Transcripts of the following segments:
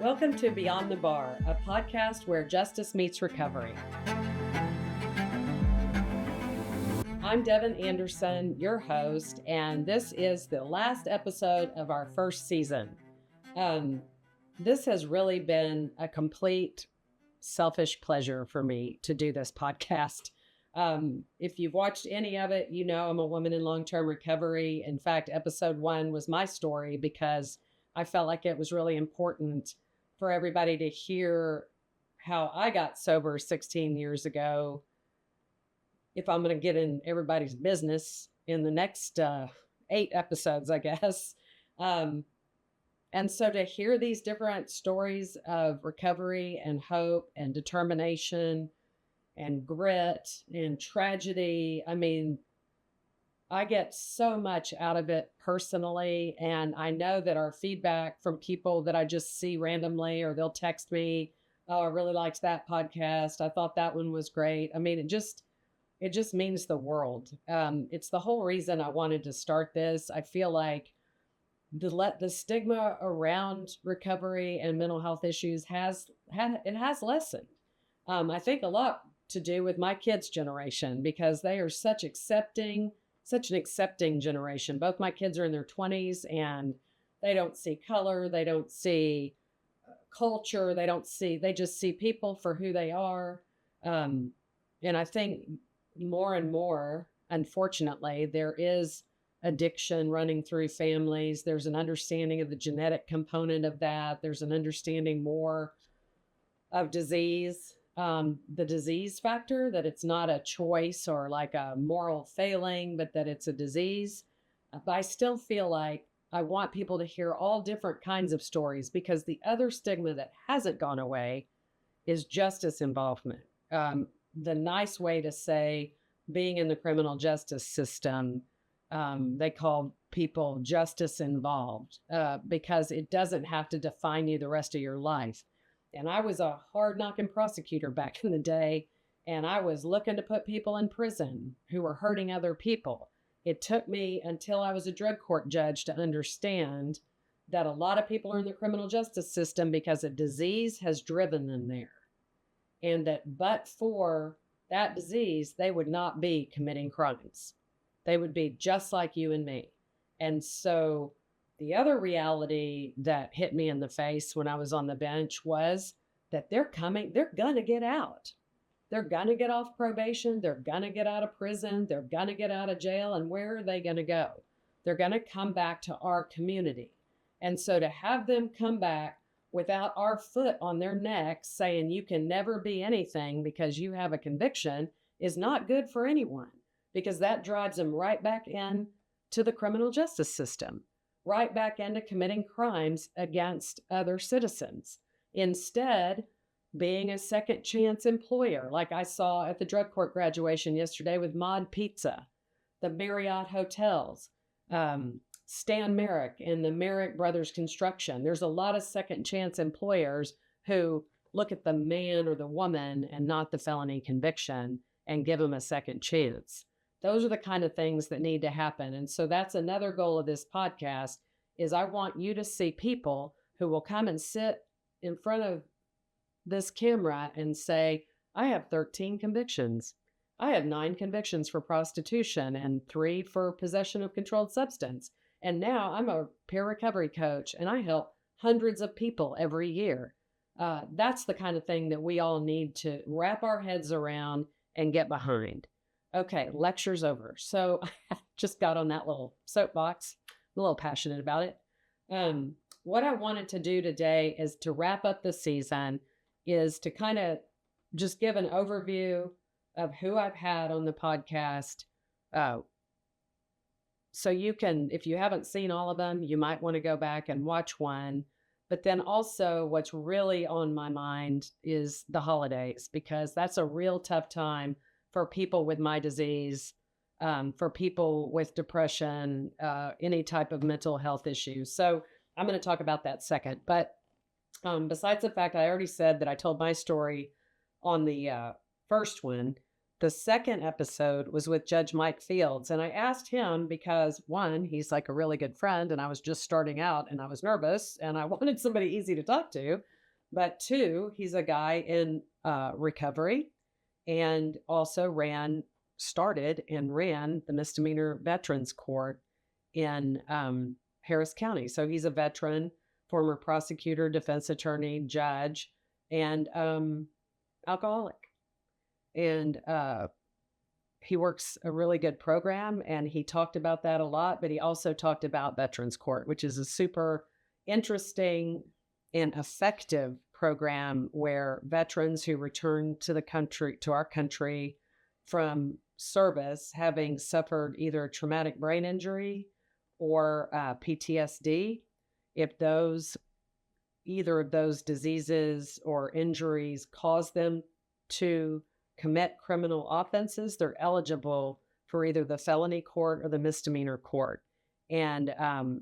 Welcome to Beyond the Bar, a podcast where justice meets recovery. I'm Devon Anderson, your host, and this is the last episode of our first season. This has really been a complete selfish pleasure for me to do this podcast. If you've watched any of it, you know I'm a woman in long-term recovery. In fact, episode 1 was my story because I felt like it was really important for everybody to hear how I got sober 16 years ago. If I'm going to get in everybody's business in the next 8 episodes, I guess. And so to hear these different stories of recovery and hope and determination and grit and tragedy, I mean, I get so much out of it personally. And I know that our feedback from people that I just see randomly, or they'll text me, oh, I really liked that podcast. I thought that one was great. I mean, it just means the world. It's the whole reason I wanted to start this. I feel like the stigma around recovery and mental health issues has lessened. I think a lot to do with my kids' generation, because they are such an accepting generation. Both my kids are in their 20s and they don't see color. They don't see culture. They just see people for who they are. And I think more and more, unfortunately, there is addiction running through families. There's an understanding of the genetic component of that. There's an understanding more of disease, the disease factor, that it's not a choice or like a moral failing, but that it's a disease. But I still feel like I want people to hear all different kinds of stories, because the other stigma that hasn't gone away is justice involvement. The nice way to say being in the criminal justice system, they call people justice involved, because it doesn't have to define you the rest of your life. And I was a hard-knocking prosecutor back in the day, and I was looking to put people in prison who were hurting other people. It took me until I was a drug court judge to understand that a lot of people are in the criminal justice system because a disease has driven them there. And that but for that disease, they would not be committing crimes. They would be just like you and me. And so the other reality that hit me in the face when I was on the bench was that they're going to get out. They're going to get off probation. They're going to get out of prison. They're going to get out of jail. And where are they going to go? They're going to come back to our community. And so to have them come back without our foot on their necks saying you can never be anything because you have a conviction is not good for anyone, because that drives them right back in to the criminal justice system, right back into committing crimes against other citizens. Instead, being a second chance employer, like I saw at the drug court graduation yesterday with Mod Pizza, the Marriott Hotels, Stan Merrick and the Merrick Brothers Construction. There's a lot of second chance employers who look at the man or the woman and not the felony conviction and give them a second chance. Those are the kind of things that need to happen. And so that's another goal of this podcast, is I want you to see people who will come and sit in front of this camera and say, I have 13 convictions. I have 9 convictions for prostitution and 3 for possession of controlled substance. And now I'm a peer recovery coach and I help hundreds of people every year. That's the kind of thing that we all need to wrap our heads around and get behind. Okay, lecture's over. So I just got on that little soapbox. I'm a little passionate about it. What I wanted to do today is to wrap up the season, is to kind of just give an overview of who I've had on the podcast. So you can, if you haven't seen all of them, you might want to go back and watch one. But then also what's really on my mind is the holidays, because that's a real tough time for people with my disease, for people with depression, any type of mental health issues. So I'm going to talk about that second. But besides the fact I already said that I told my story on the first one, The second episode was with Judge Mike Fields. And I asked him because, one, he's like a really good friend, and I was just starting out and I was nervous and I wanted somebody easy to talk to. But two, he's a guy in recovery and also started and ran the misdemeanor veterans court in Harris County. So he's a veteran, former prosecutor, defense attorney, judge, and alcoholic. And he works a really good program, and he talked about that a lot, but he also talked about Veterans Court, which is a super interesting and effective program where veterans who return to our country from service, having suffered either a traumatic brain injury or PTSD, if either of those diseases or injuries cause them to commit criminal offenses, they're eligible for either the felony court or the misdemeanor court. And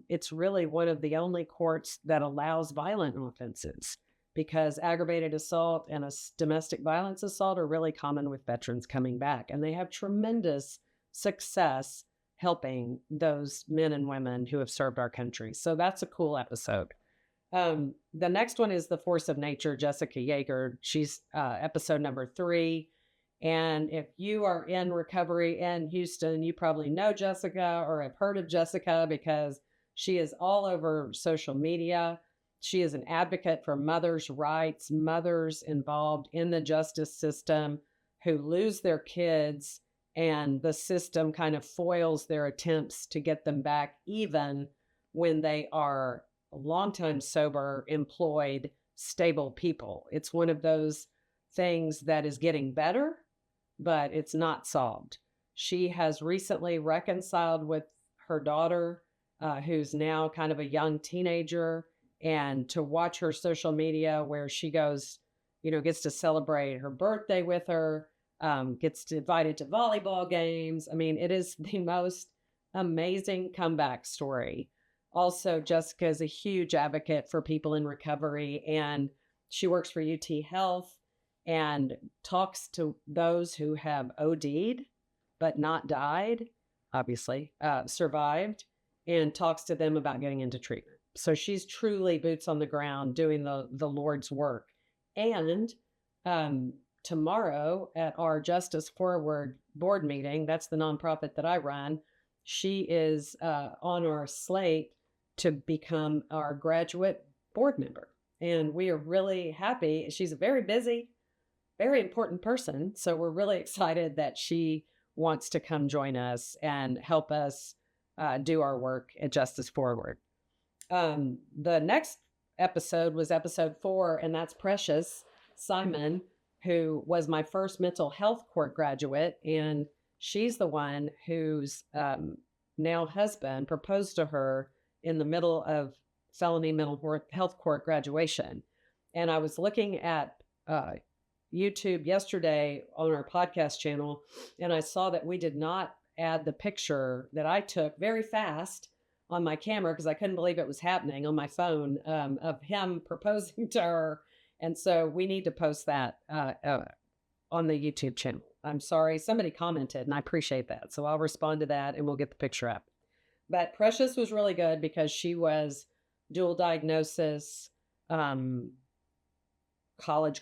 it's really one of the only courts that allows violent offenses, because aggravated assault and a domestic violence assault are really common with veterans coming back. And they have tremendous success helping those men and women who have served our country. So that's a cool episode. The next one is The Force of Nature, Jessica Yeager. She's episode number 3. And if you are in recovery in Houston, you probably know Jessica or have heard of Jessica because she is all over social media. She is an advocate for mothers' rights, mothers involved in the justice system who lose their kids, and the system kind of foils their attempts to get them back, even when they are longtime sober, employed, stable people. It's one of those things that is getting better, but it's not solved. She has recently reconciled with her daughter, who's now kind of a young teenager, and to watch her social media where she goes, gets to celebrate her birthday with her, gets invited to volleyball games. I mean, it is the most amazing comeback story. Also, Jessica is a huge advocate for people in recovery, and she works for UT Health and talks to those who have OD'd but not died, obviously, survived, and talks to them about getting into treatment. So she's truly boots on the ground doing the Lord's work. And tomorrow at our Justice Forward board meeting, that's the nonprofit that I run, she is on our slate to become our graduate board member. And we are really happy. She's a very busy, very important person. So we're really excited that she wants to come join us and help us do our work at Justice Forward. The next episode was episode 4, and that's Precious Simon, who was my first mental health court graduate. And she's the one whose now husband proposed to her in the middle of felony mental health court graduation. And I was looking at YouTube yesterday on our podcast channel, and I saw that we did not add the picture that I took very fast on my camera because I couldn't believe it was happening on my phone of him proposing to her. And so we need to post that on the YouTube channel. I'm sorry, somebody commented, and I appreciate that. So I'll respond to that and we'll get the picture up. But Precious was really good because she was dual diagnosis, college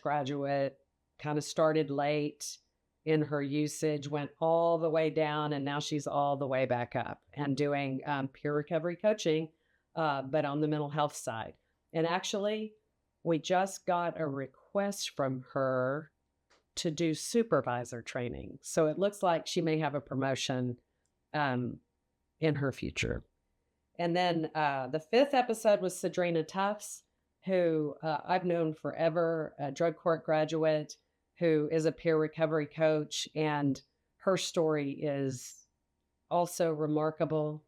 graduate, kind of started late in her usage, went all the way down, and now she's all the way back up and doing peer recovery coaching, but on the mental health side. And actually, we just got a request from her to do supervisor training. So it looks like she may have a promotion in her future. And then the 5th episode was Sadrina Tufts, who I've known forever, a drug court graduate who is a peer recovery coach. And her story is also remarkable.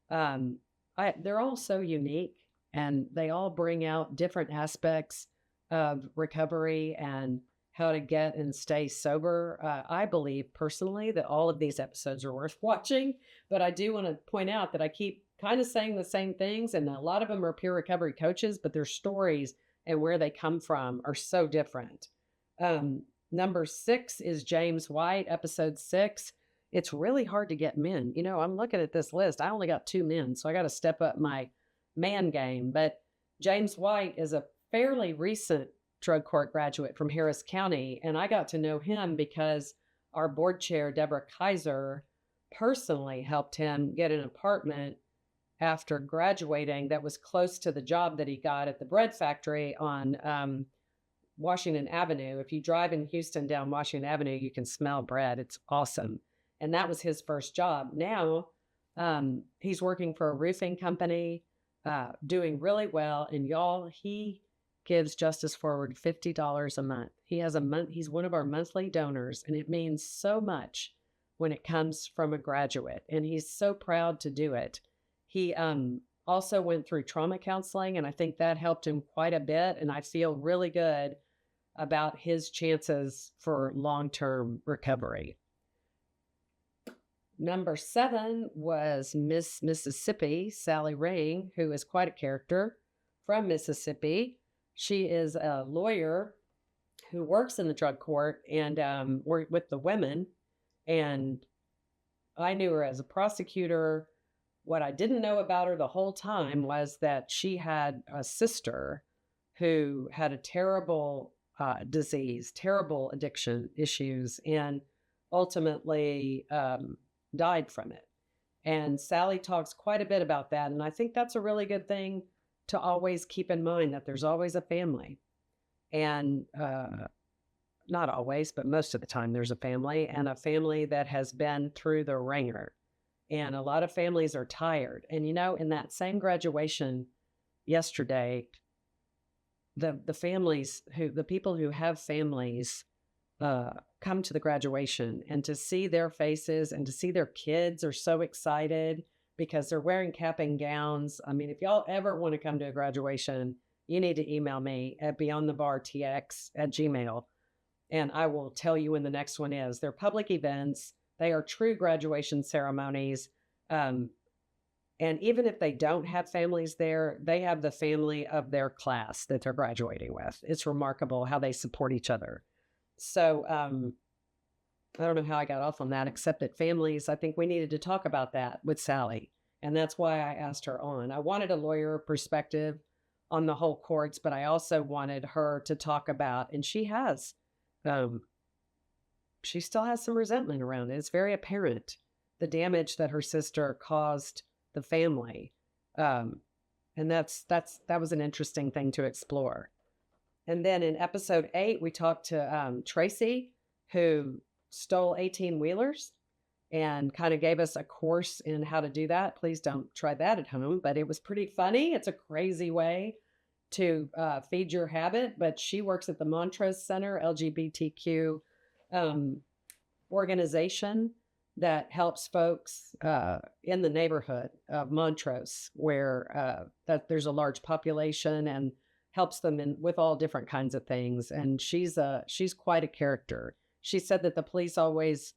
They're all so unique, and they all bring out different aspects of recovery and how to get and stay sober. I believe personally that all of these episodes are worth watching, but I do want to point out that I keep kind of saying the same things, and a lot of them are peer recovery coaches, but their stories and where they come from are so different. Number 6 is James White, episode 6. It's really hard to get men. I'm looking at this list. I only got 2 men, so I got to step up my man game. But James White is a fairly recent drug court graduate from Harris County, and I got to know him because our board chair, Deborah Kaiser, personally helped him get an apartment after graduating that was close to the job that he got at the bread factory on Washington Avenue. If you drive in Houston down Washington Avenue, you can smell bread. It's awesome. And that was his first job. Now he's working for a roofing company, doing really well. And y'all, he gives Justice Forward $50 a month. He's one of our monthly donors, and it means so much when it comes from a graduate. And he's so proud to do it. He also went through trauma counseling, and I think that helped him quite a bit. And I feel really good about his chances for long-term recovery. Number 7 was Miss Mississippi, Sally Ring, who is quite a character from Mississippi. She is a lawyer who works in the drug court and with the women. And I knew her as a prosecutor. What I didn't know about her the whole time was that she had a sister who had a terrible disease, terrible addiction issues, and ultimately died from it. And Sally talks quite a bit about that. And I think that's a really good thing to always keep in mind, that there's always a family. And not always, but most of the time there's a family, and a family that has been through the ringer. And a lot of families are tired. And, in that same graduation yesterday, the people who have families come to the graduation, and to see their faces and to see their kids are so excited because they're wearing cap and gowns. I mean, if y'all ever want to come to a graduation, you need to email me at beyondthebartx@gmail.com, and I will tell you when the next one is. They're public events. They are true graduation ceremonies. And even if they don't have families there, they have the family of their class that they're graduating with. It's remarkable how they support each other. So I don't know how I got off on that, except that families, I think we needed to talk about that with Sally. And that's why I asked her on. I wanted a lawyer perspective on the whole courts, but I also wanted her to talk about, and she still has some resentment around it. It's very apparent, the damage that her sister caused the family. And that was an interesting thing to explore. And then in episode 8, we talked to Tracy, who stole 18-wheelers and kind of gave us a course in how to do that. Please don't try that at home, but it was pretty funny. It's a crazy way to feed your habit, but she works at the Montrose Center, LGBTQ organization that helps folks in the neighborhood of Montrose, where that there's a large population, and helps them with all different kinds of things. And she's quite a character. She said that the police always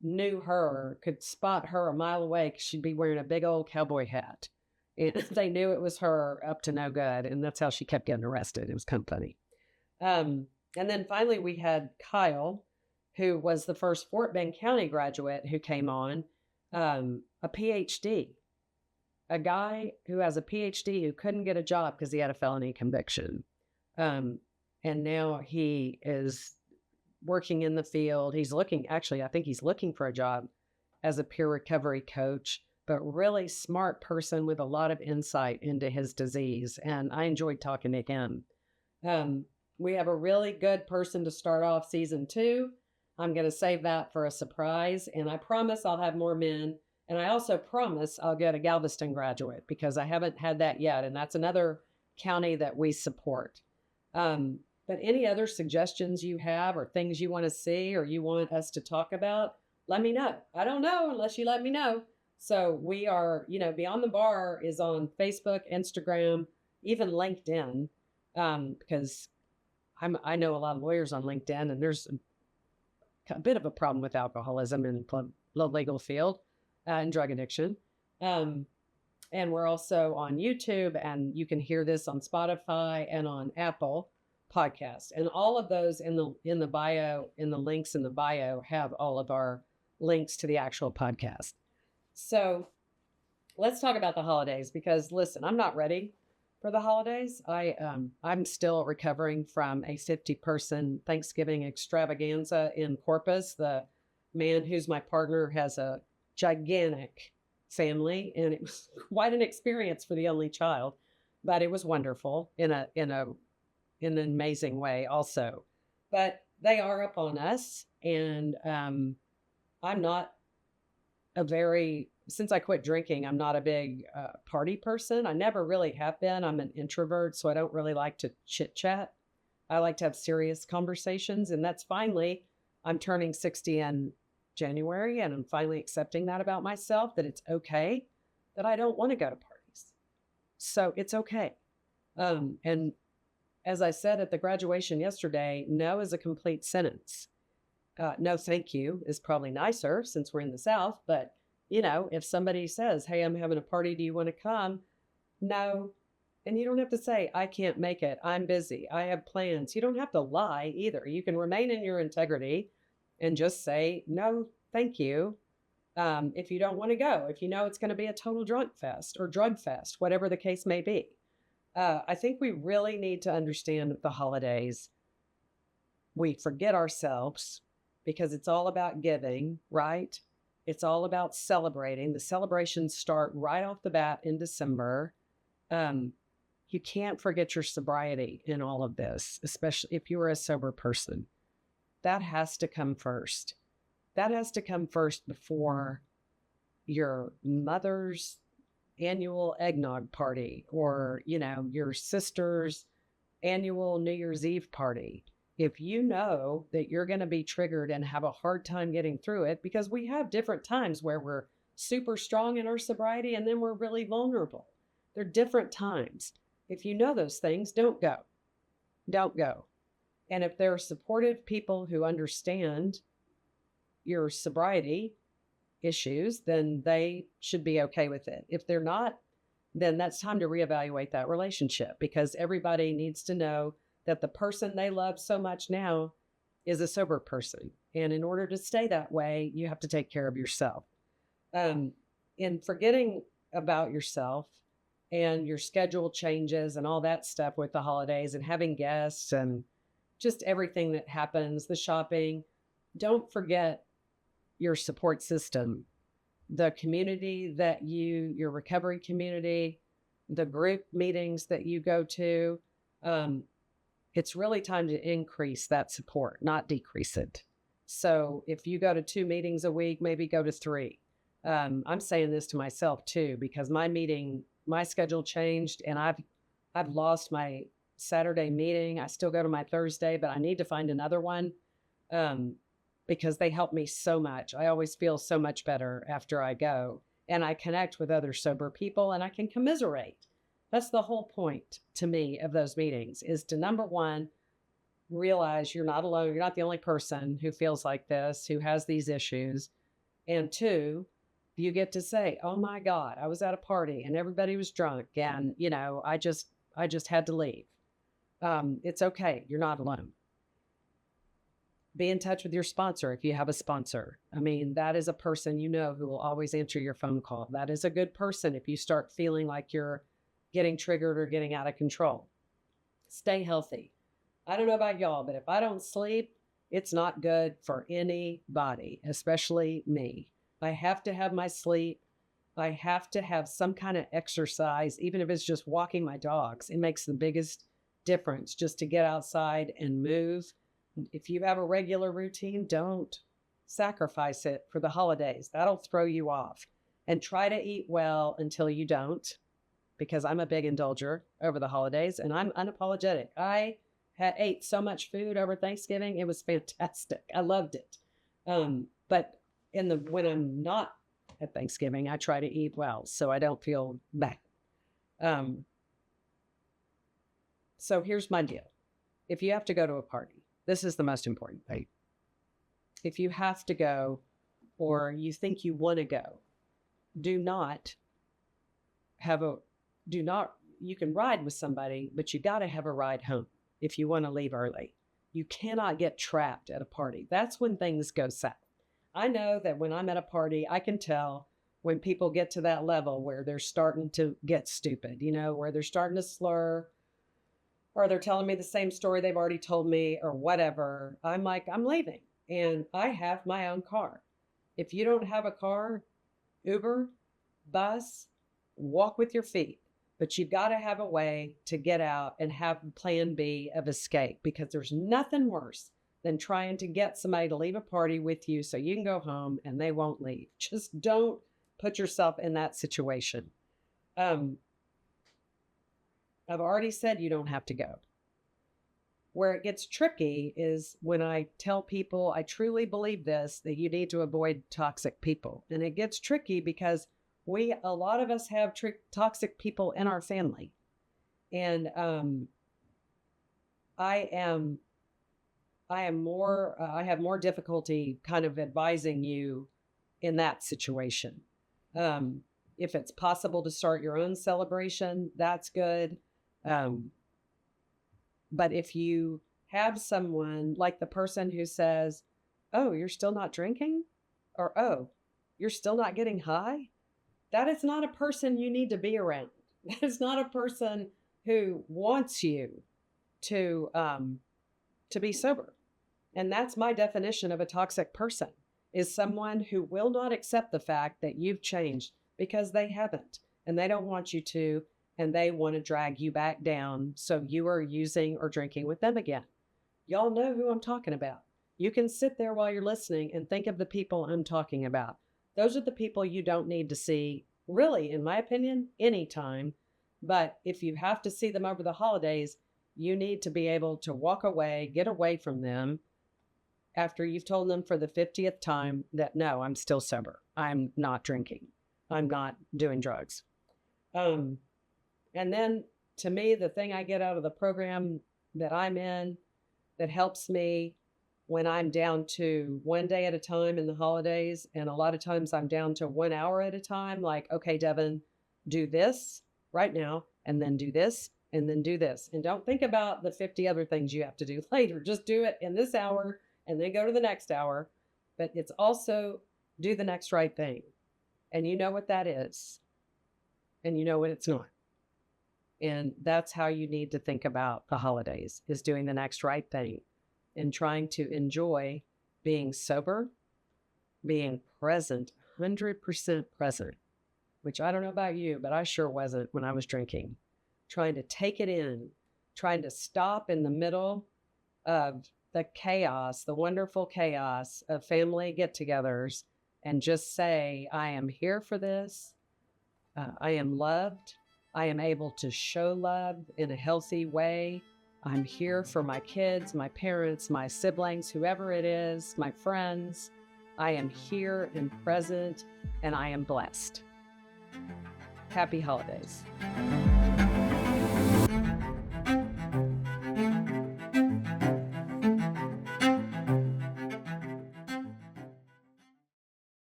knew her, could spot her a mile away because she'd be wearing a big old cowboy hat. And they knew it was her up to no good. And that's how she kept getting arrested. It was kind of funny. And then finally we had Kyle, who was the first Fort Bend County graduate who came on, a PhD. A guy who has a PhD who couldn't get a job because he had a felony conviction. And now he is working in the field. I think he's looking for a job as a peer recovery coach, but really smart person with a lot of insight into his disease. And I enjoyed talking to him. We have a really good person to start off season 2. I'm going to save that for a surprise. And I promise I'll have more men. And I also promise I'll get a Galveston graduate, because I haven't had that yet. And that's another county that we support. But any other suggestions you have, or things you want to see, or you want us to talk about, let me know. I don't know unless you let me know. So we are, Beyond the Bar is on Facebook, Instagram, even LinkedIn, because I know a lot of lawyers on LinkedIn, and there's a bit of a problem with alcoholism in the legal field and drug addiction. And we're also on YouTube, and you can hear this on Spotify and on Apple. podcast. And all of those in the bio, in the links in the bio, have all of our links to the actual podcast. So let's talk about the holidays, because listen, I'm not ready for the holidays. I'm still recovering from a 50-person Thanksgiving extravaganza in Corpus. The man who's my partner has a gigantic family, and it was quite an experience for the only child, but it was wonderful in an amazing way also. But they are upon us, and I'm not since I quit drinking, I'm not a big party person. I never really have been. I'm an introvert, so I don't really like to chit chat. I like to have serious conversations, and I'm turning 60 in January, and I'm finally accepting that about myself, that it's okay that I don't want to go to parties. So it's okay. And as I said at the graduation yesterday, no is a complete sentence. No, thank you is probably nicer since we're in the South. But, if somebody says, hey, I'm having a party, do you want to come? No. And you don't have to say, I can't make it. I'm busy. I have plans. You don't have to lie either. You can remain in your integrity and just say, no, thank you. If you don't want to go, if you know it's going to be a total drunk fest or drug fest, whatever the case may be. I think we really need to understand the holidays. We forget ourselves because it's all about giving, right? It's all about celebrating. The celebrations start right off the bat in December. You can't forget your sobriety in all of this, especially if you're a sober person. That has to come first. That has to come first before your mother's annual eggnog party or, your sister's annual New Year's Eve party. If you know that you're going to be triggered and have a hard time getting through it, because we have different times where we're super strong in our sobriety and then we're really vulnerable. They're different times. If you know those things, don't go. Don't go. And if there are supportive people who understand your sobriety issues, then they should be okay with it. If they're not, then that's time to reevaluate that relationship, because everybody needs to know that the person they love so much now is a sober person. And in order to stay that way, you have to take care of yourself. In forgetting about yourself and your schedule changes and all that stuff with the holidays and having guests and just everything that happens, the shopping, don't forget your support system, the community that your recovery community, the group meetings that you go to. It's really time to increase that support, not decrease it. So if you go to 2 meetings a week, maybe go to 3. I'm saying this to myself too, because my schedule changed and I've lost my Saturday meeting. I still go to my Thursday, but I need to find another one. Because they help me so much. I always feel so much better after I go, and I connect with other sober people and I can commiserate. That's the whole point to me of those meetings, is to, number one, realize you're not alone. You're not the only person who feels like this, who has these issues. And 2, you get to say, oh my God, I was at a party and everybody was drunk and, I just had to leave. It's okay. You're not alone. Be in touch with your sponsor if you have a sponsor. I mean, that is a person who will always answer your phone call. That is a good person if you start feeling like you're getting triggered or getting out of control. Stay healthy. I don't know about y'all, but if I don't sleep, it's not good for anybody, especially me. I have to have my sleep. I have to have some kind of exercise, even if it's just walking my dogs. It makes the biggest difference just to get outside and move. If you have a regular routine, don't sacrifice it for the holidays. That'll throw you off. And try to eat well until you don't, because I'm a big indulger over the holidays and I'm unapologetic. I ate so much food over Thanksgiving. It was fantastic. I loved it. But when I'm not at Thanksgiving, I try to eat well so I don't feel bad. So here's my deal. If you have to go to a party, this is the most important thing. If you have to go or you think you want to go, you can ride with somebody, but you got to have a ride home. if you want to leave early. You cannot get trapped at a party. That's when things go south. I know that when I'm at a party, I can tell when people get to that level where they're starting to get stupid, where they're starting to slur, or they're telling me the same story they've already told me or whatever. I'm like, I'm leaving. And I have my own car. If you don't have a car, Uber, bus, walk with your feet. But you've got to have a way to get out and have a plan B of escape, because there's nothing worse than trying to get somebody to leave a party with you so you can go home and they won't leave. Just don't put yourself in that situation. I've already said you don't have to go. Where it gets tricky is when I tell people, I truly believe this, that you need to avoid toxic people. And it gets tricky because a lot of us have toxic people in our family. And I have more difficulty kind of advising you in that situation. If it's possible to start your own celebration, that's good. But if you have someone like the person who says, oh, you're still not drinking? Or, oh, you're still not getting high? That is not a person you need to be around. That is not a person who wants you to be sober. And that's my definition of a toxic person, is someone who will not accept the fact that you've changed, because they haven't, and they don't want you to, and they want to drag you back down so you are using or drinking with them again. Y'all know who I'm talking about. You can sit there while you're listening and think of the people I'm talking about. Those are the people you don't need to see, really, in my opinion, anytime. But if you have to see them over the holidays, you need to be able to walk away, get away from them after you've told them for the 50th time that, no, I'm still sober. I'm not drinking. I'm not doing drugs. And then, to me, the thing I get out of the program that I'm in that helps me when I'm down to one day at a time in the holidays, and a lot of times I'm down to 1 hour at a time, like, okay, Devon, do this right now, and then do this, and then do this. And don't think about the 50 other things you have to do later. Just do it in this hour, and then go to the next hour. But it's also do the next right thing. And you know what that is. And you know what it's not. And that's how you need to think about the holidays, is doing the next right thing and trying to enjoy being sober, being present, 100% present, which I don't know about you, but I sure wasn't when I was drinking. Trying to take it in, trying to stop in the middle of the chaos, the wonderful chaos of family get-togethers, and just say, I am here for this. I am loved. I am able to show love in a healthy way. I'm here for my kids, my parents, my siblings, whoever it is, my friends. I am here and present, and I am blessed. Happy holidays.